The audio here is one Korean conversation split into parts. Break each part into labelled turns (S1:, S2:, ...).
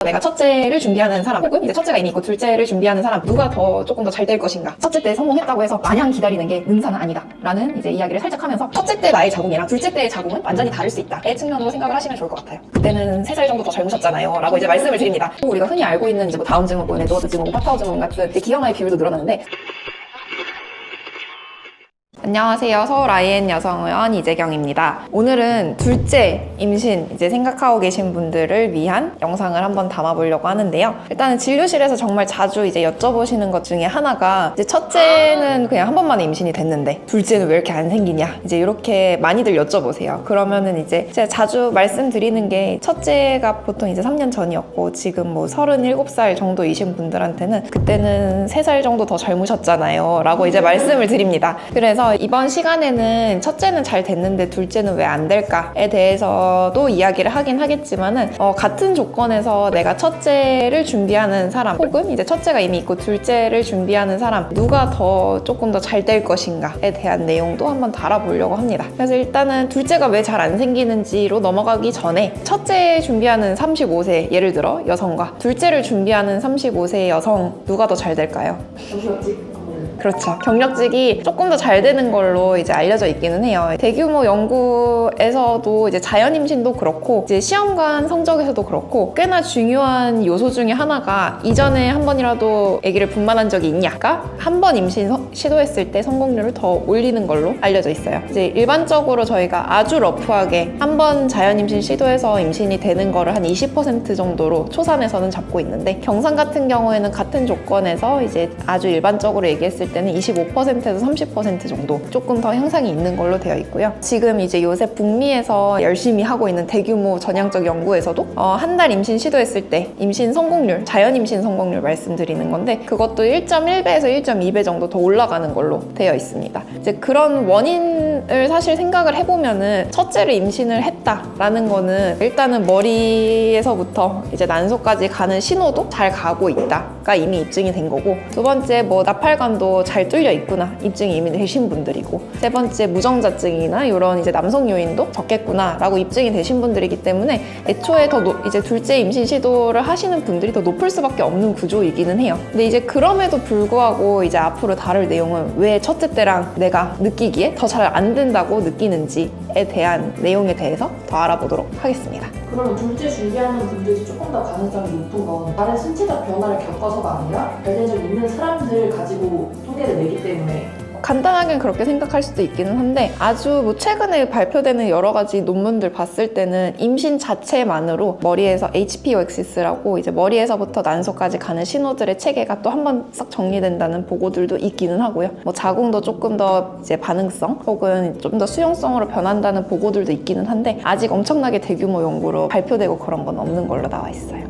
S1: 내가 첫째를 준비하는 사람 혹은 이제 첫째가 이미 있고 둘째를 준비하는 사람 누가 더 조금 더 잘 될 것인가. 첫째 때 성공했다고 해서 마냥 기다리는 게 능사는 아니다 라는 이제 이야기를 살짝 하면서 첫째 때 나의 자궁이랑 둘째 때의 자궁은 완전히 다를 수 있다 의 측면으로 생각을 하시면 좋을 것 같아요. 그때는 3살 정도 더 젊으셨잖아요 라고 이제 말씀을 드립니다. 또 우리가 흔히 알고 있는 이제 뭐 다운 증후군, 에드워드 증후군, 파타워 증후군 같은 이제 기형아의 비율도 늘어나는데. 안녕하세요. 서울 IN 여성의원 이재경입니다. 오늘은 둘째 임신 이제 생각하고 계신 분들을 위한 영상을 한번 담아보려고 하는데요. 일단은 진료실에서 정말 자주 이제 여쭤보시는 것 중에 하나가 이제 첫째는 그냥 한 번만에 임신이 됐는데 둘째는 왜 이렇게 안 생기냐 이제 이렇게 많이들 여쭤보세요. 그러면은 이제 제가 자주 말씀드리는 게 첫째가 보통 이제 3년 전이었고 지금 뭐 37살 정도이신 분들한테는 그때는 3살 정도 더 젊으셨잖아요 라고 이제 말씀을 드립니다. 그래서 이번 시간에는 첫째는 잘 됐는데 둘째는 왜 안 될까에 대해서도 이야기를 하긴 하겠지만은 같은 조건에서 내가 첫째를 준비하는 사람 혹은 이제 첫째가 이미 있고 둘째를 준비하는 사람 누가 더 조금 더 잘 될 것인가에 대한 내용도 한번 다뤄보려고 합니다. 그래서 일단은 둘째가 왜 잘 안 생기는지로 넘어가기 전에 첫째 준비하는 35세 예를 들어 여성과 둘째를 준비하는 35세 여성 누가 더 잘 될까요? 그렇죠. 경력직이 조금 더 잘 되는 걸로 이제 알려져 있기는 해요. 대규모 연구에서도 이제 자연 임신도 그렇고 이제 시험관 성적에서도 그렇고 꽤나 중요한 요소 중에 하나가 이전에 한 번이라도 아기를 분만한 적이 있냐가 한 번 임신 시도했을 때 성공률을 더 올리는 걸로 알려져 있어요. 이제 일반적으로 저희가 아주 러프하게 한 번 자연 임신 시도해서 임신이 되는 거를 한 20% 정도로 초산에서는 잡고 있는데 경산 같은 경우에는 같은 조건에서 이제 아주 일반적으로 얘기했을 때는 25%에서 30% 정도 조금 더 향상이 있는 걸로 되어 있고요. 지금 이제 요새 북미에서 열심히 하고 있는 대규모 전향적 연구에서도 한 달 임신 시도했을 때 임신 성공률, 자연 임신 성공률 말씀드리는 건데 그것도 1.1배에서 1.2배 정도 더 올라가는 걸로 되어 있습니다. 이제 그런 원인을 사실 생각을 해보면은 첫째를 임신을 했다라는 거는 일단은 머리에서부터 이제 난소까지 가는 신호도 잘 가고 있다가 이미 입증이 된 거고 두 번째 뭐 나팔관도 잘 뚫려 있구나 입증이 이미 되신 분들이고 세 번째 무정자증이나 이런 이제 남성 요인도 적겠구나 라고 입증이 되신 분들이기 때문에 애초에 더 이제 둘째 임신 시도를 하시는 분들이 더 높을 수밖에 없는 구조이기는 해요. 근데 이제 그럼에도 불구하고 이제 앞으로 다룰 내용은 왜 첫째 때랑 내가 느끼기에 더 잘 안 된다고 느끼는지에 대한 내용에 대해서 더 알아보도록 하겠습니다.
S2: 그러면 둘째 준비하는 분들이 조금 더 가능성이 높은 건 다른 신체적 변화를 겪어서가 아니라 변해적 있는 사람들을 가지고 통계를 내기 때문에
S1: 간단하게 그렇게 생각할 수도 있기는 한데 아주 뭐 최근에 발표되는 여러 가지 논문들 봤을 때는 임신 자체만으로 머리에서 HPOX라고 이제 머리에서부터 난소까지 가는 신호들의 체계가 또 한 번 싹 정리된다는 보고들도 있기는 하고요. 뭐 자궁도 조금 더 이제 반응성 혹은 좀 더 수용성으로 변한다는 보고들도 있기는 한데 아직 엄청나게 대규모 연구로 발표되고 그런 건 없는 걸로 나와 있어요.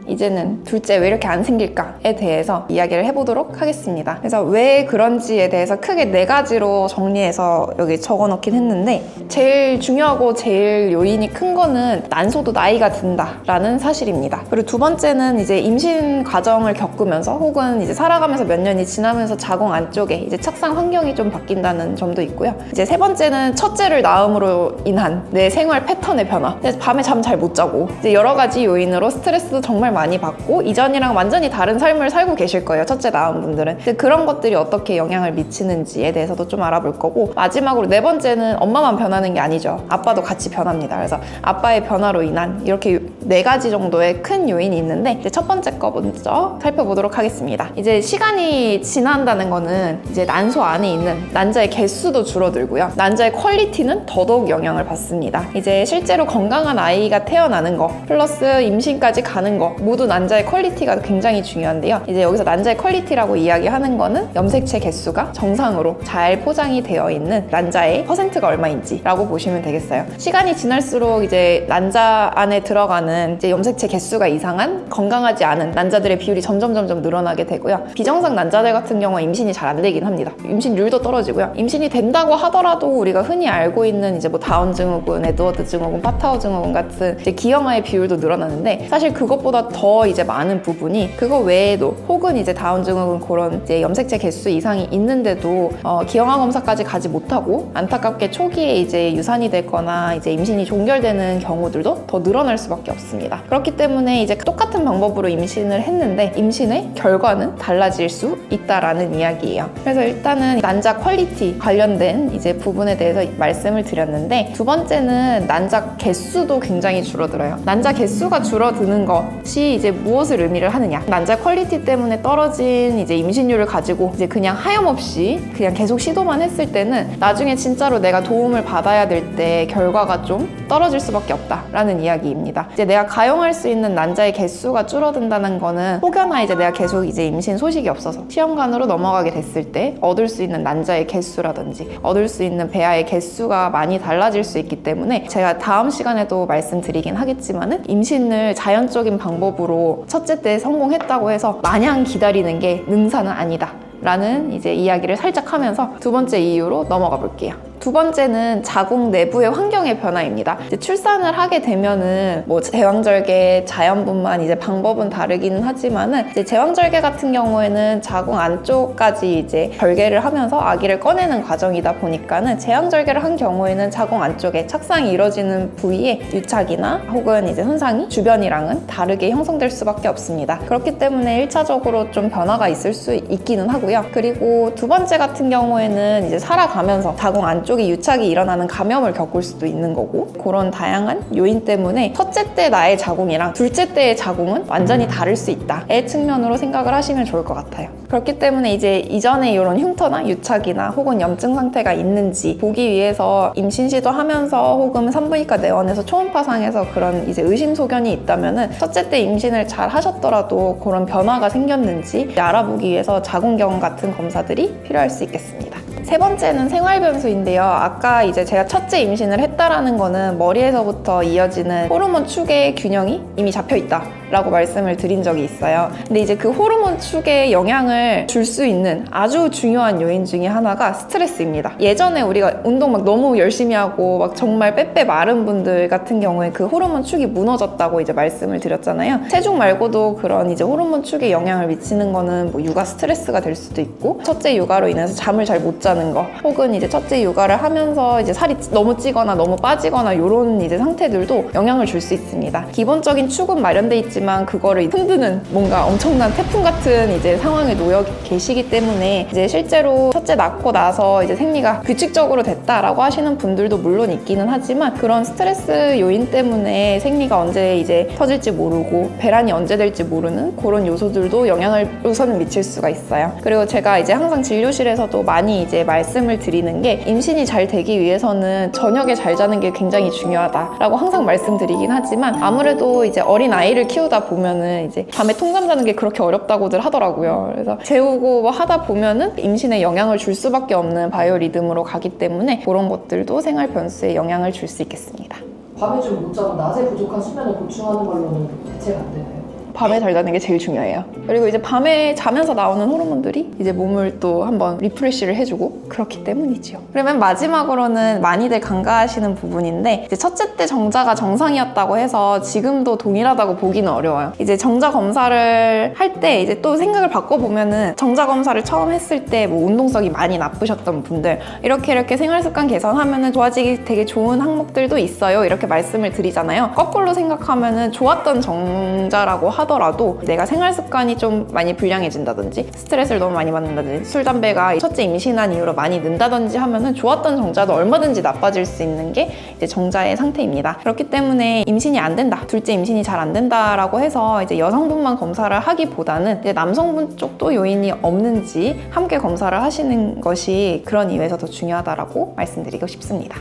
S1: 이제는 둘째 왜 이렇게 안 생길까에 대해서 이야기를 해보도록 하겠습니다. 그래서 왜 그런지에 대해서 크게 4가지로 정리해서 여기 적어놓긴 했는데 제일 중요하고 제일 요인이 큰 거는 난소도 나이가 든다라는 사실입니다. 그리고 두 번째는 이제 임신 과정을 겪으면서 혹은 이제 살아가면서 몇 년이 지나면서 자궁 안쪽에 이제 착상 환경이 좀 바뀐다는 점도 있고요. 이제 세 번째는 첫째를 낳음으로 인한 내 생활 패턴의 변화. 밤에 잠 잘 못 자고 이제 여러 가지 요인으로 스트레스도 정말 많이 받고 이전이랑 완전히 다른 삶을 살고 계실 거예요. 첫째 낳은 분들은. 근데 그런 것들이 어떻게 영향을 미치는지에 대해서도 좀 알아볼 거고 마지막으로 4번째는 엄마만 변하는 게 아니죠. 아빠도 같이 변합니다. 그래서 아빠의 변화로 인한 이렇게 4가지 정도의 큰 요인이 있는데 이제 첫 번째 거 먼저 살펴보도록 하겠습니다. 이제 시간이 지난다는 거는 이제 난소 안에 있는 난자의 개수도 줄어들고요. 난자의 퀄리티는 더더욱 영향을 받습니다. 이제 실제로 건강한 아이가 태어나는 거 플러스 임신까지 가는 거 모두 난자의 퀄리티가 굉장히 중요한데요. 이제 여기서 난자의 퀄리티라고 이야기하는 거는 염색체 개수가 정상으로 잘 포장이 되어 있는 난자의 퍼센트가 얼마인지 라고 보시면 되겠어요. 시간이 지날수록 이제 난자 안에 들어가는 이제 염색체 개수가 이상한 건강하지 않은 난자들의 비율이 점점 늘어나게 되고요. 비정상 난자들 같은 경우는 임신이 잘 안 되긴 합니다. 임신율도 떨어지고요. 임신이 된다고 하더라도 우리가 흔히 알고 있는 이제 뭐 다운 증후군, 에드워드 증후군, 파타워 증후군 같은 이제 기형아의 비율도 늘어나는데 사실 그것보다 더 더 이제 많은 부분이 그거 외에도 혹은 이제 다운증후군 그런 이제 염색체 개수 이상이 있는데도 기형아 검사까지 가지 못하고 안타깝게 초기에 이제 유산이 되거나 이제 임신이 종결되는 경우들도 더 늘어날 수밖에 없습니다. 그렇기 때문에 이제 똑같은 방법으로 임신을 했는데 임신의 결과는 달라질 수 있다라는 이야기예요. 그래서 일단은 난자 퀄리티 관련된 이제 부분에 대해서 말씀을 드렸는데, 두 번째는 난자 개수도 굉장히 줄어들어요. 난자 개수가 줄어드는 것이 이제 무엇을 의미를 하느냐? 난자 퀄리티 때문에 떨어진 이제 임신율을 가지고 이제 그냥 하염없이 그냥 계속 시도만 했을 때는 나중에 진짜로 내가 도움을 받아야 될 때 결과가 좀 떨어질 수밖에 없다라는 이야기입니다. 이제 내가 가용할 수 있는 난자의 개수가 줄어든다는 거는 혹여나 이제 내가 계속 이제 임신 소식이 없어서 시험관으로 넘어가게 됐을 때 얻을 수 있는 난자의 개수라든지 얻을 수 있는 배아의 개수가 많이 달라질 수 있기 때문에, 제가 다음 시간에도 말씀드리긴 하겠지만은 임신을 자연적인 방법으로 첫째 때 성공했다고 해서 마냥 기다리는 게 능사는 아니다 라는 이제 이야기를 살짝 하면서 두 번째 이유로 넘어가 볼게요. 두 번째는 자궁 내부의 환경의 변화입니다. 이제 출산을 하게 되면은 뭐 제왕절개, 자연분만 이제 방법은 다르기는 하지만은 이제 제왕절개 같은 경우에는 자궁 안쪽까지 이제 절개를 하면서 아기를 꺼내는 과정이다 보니까는, 제왕절개를 한 경우에는 자궁 안쪽에 착상이 이루어지는 부위에 유착이나 혹은 이제 손상이 주변이랑은 다르게 형성될 수밖에 없습니다. 그렇기 때문에 1차적으로 좀 변화가 있을 수 있기는 하고요. 그리고 두 번째 같은 경우에는 이제 살아가면서 자궁 안쪽에 유착이 일어나는 감염을 겪을 수도 있는 거고, 그런 다양한 요인 때문에 첫째 때 나의 자궁이랑 둘째 때의 자궁은 완전히 다를 수 있다의 측면으로 생각을 하시면 좋을 것 같아요. 그렇기 때문에 이제 이전에 이런 흉터나 유착이나 혹은 염증 상태가 있는지 보기 위해서 임신 시도하면서 혹은 산부인과 내원에서 초음파상에서 그런 이제 의심소견이 있다면은 첫째 때 임신을 잘 하셨더라도 그런 변화가 생겼는지 알아보기 위해서 자궁경 같은 검사들이 필요할 수 있겠습니다. 세 번째는 생활 변수인데요. 아까 이제 제가 첫째 임신을 했다라는 거는 머리에서부터 이어지는 호르몬 축의 균형이 이미 잡혀 있다 라고 말씀을 드린 적이 있어요. 근데 이제 그 호르몬 축에 영향을 줄 수 있는 아주 중요한 요인 중에 하나가 스트레스입니다. 예전에 우리가 운동 막 너무 열심히 하고 막 정말 빼빼 마른 분들 같은 경우에 그 호르몬 축이 무너졌다고 이제 말씀을 드렸잖아요. 체중 말고도 그런 이제 호르몬 축에 영향을 미치는 거는 뭐 육아 스트레스가 될 수도 있고, 첫째 육아로 인해서 잠을 잘 못 자는 거, 혹은 이제 첫째 육아를 하면서 이제 살이 너무 찌거나 너무 빠지거나 이런 이제 상태들도 영향을 줄 수 있습니다. 기본적인 축은 마련돼 있지만 그거를 흔드는 뭔가 엄청난 태풍 같은 이제 상황에 놓여 계시기 때문에, 이제 실제로 첫째 낳고 나서 이제 생리가 규칙적으로 됐다라고 하시는 분들도 물론 있기는 하지만, 그런 스트레스 요인 때문에 생리가 언제 이제 터질지 모르고 배란이 언제 될지 모르는 그런 요소들도 영향을 우선은 미칠 수가 있어요. 그리고 제가 이제 항상 진료실에서도 많이 이제 말씀을 드리는 게, 임신이 잘 되기 위해서는 저녁에 잘 자는 게 굉장히 중요하다라고 항상 말씀드리긴 하지만, 아무래도 이제 어린 아이를 키우다 보면은 이제 밤에 통잠 자는 게 그렇게 어렵다고들 하더라고요. 그래서 재우고 뭐 하다 보면은 임신에 영향을 줄 수밖에 없는 바이오 리듬으로 가기 때문에 그런 것들도 생활 변수에 영향을 줄 수 있겠습니다.
S2: 밤에 좀 못 자고 낮에 부족한 수면을 보충하는 걸로는 대체가 안 되나요?
S1: 밤에 잘 자는 게 제일 중요해요. 그리고 이제 밤에 자면서 나오는 호르몬들이 이제 몸을 또 한번 리프레시를 해주고 그렇기 때문이죠. 그러면 마지막으로는 많이들 간과하시는 부분인데, 이제 첫째 때 정자가 정상이었다고 해서 지금도 동일하다고 보기는 어려워요. 이제 정자 검사를 할 때 이제 또 생각을 바꿔보면은, 정자 검사를 처음 했을 때 뭐 운동성이 많이 나쁘셨던 분들, 이렇게 생활습관 개선하면은 좋아지기 되게 좋은 항목들도 있어요, 이렇게 말씀을 드리잖아요. 거꾸로 생각하면은 좋았던 정자라고 하더라도 내가 생활 습관이 좀 많이 불량해진다든지 스트레스를 너무 많이 받는다든지 술, 담배가 첫째 임신한 이후로 많이 는다든지 하면은 좋았던 정자도 얼마든지 나빠질 수 있는 게 이제 정자의 상태입니다. 그렇기 때문에 임신이 안 된다, 둘째 임신이 잘 안 된다라고 해서 이제 여성분만 검사를 하기보다는 이제 남성분 쪽도 요인이 없는지 함께 검사를 하시는 것이 그런 이유에서 더 중요하다라고 말씀드리고 싶습니다.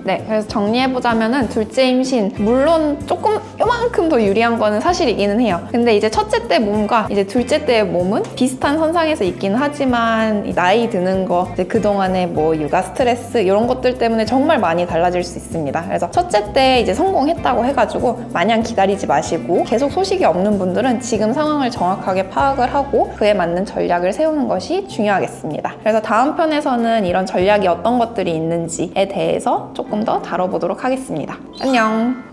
S1: 네, 그래서 정리해보자면은 둘째 임신, 물론 조금 요만큼 더 유리한 거는 사실이기는 해요. 근데 이제 첫째 때 몸과 이제 둘째 때의 몸은 비슷한 선상에서 있기는 하지만, 나이 드는 거, 이제 그동안의 뭐 육아 스트레스 이런 것들 때문에 정말 많이 달라질 수 있습니다. 그래서 첫째 때 이제 성공했다고 해가지고 마냥 기다리지 마시고, 계속 소식이 없는 분들은 지금 상황을 정확하게 파악을 하고 그에 맞는 전략을 세우는 것이 중요하겠습니다. 그래서 다음 편에서는 이런 전략이 어떤 것들이 있는지에 대해서 조금 더 다뤄보도록 하겠습니다. 안녕!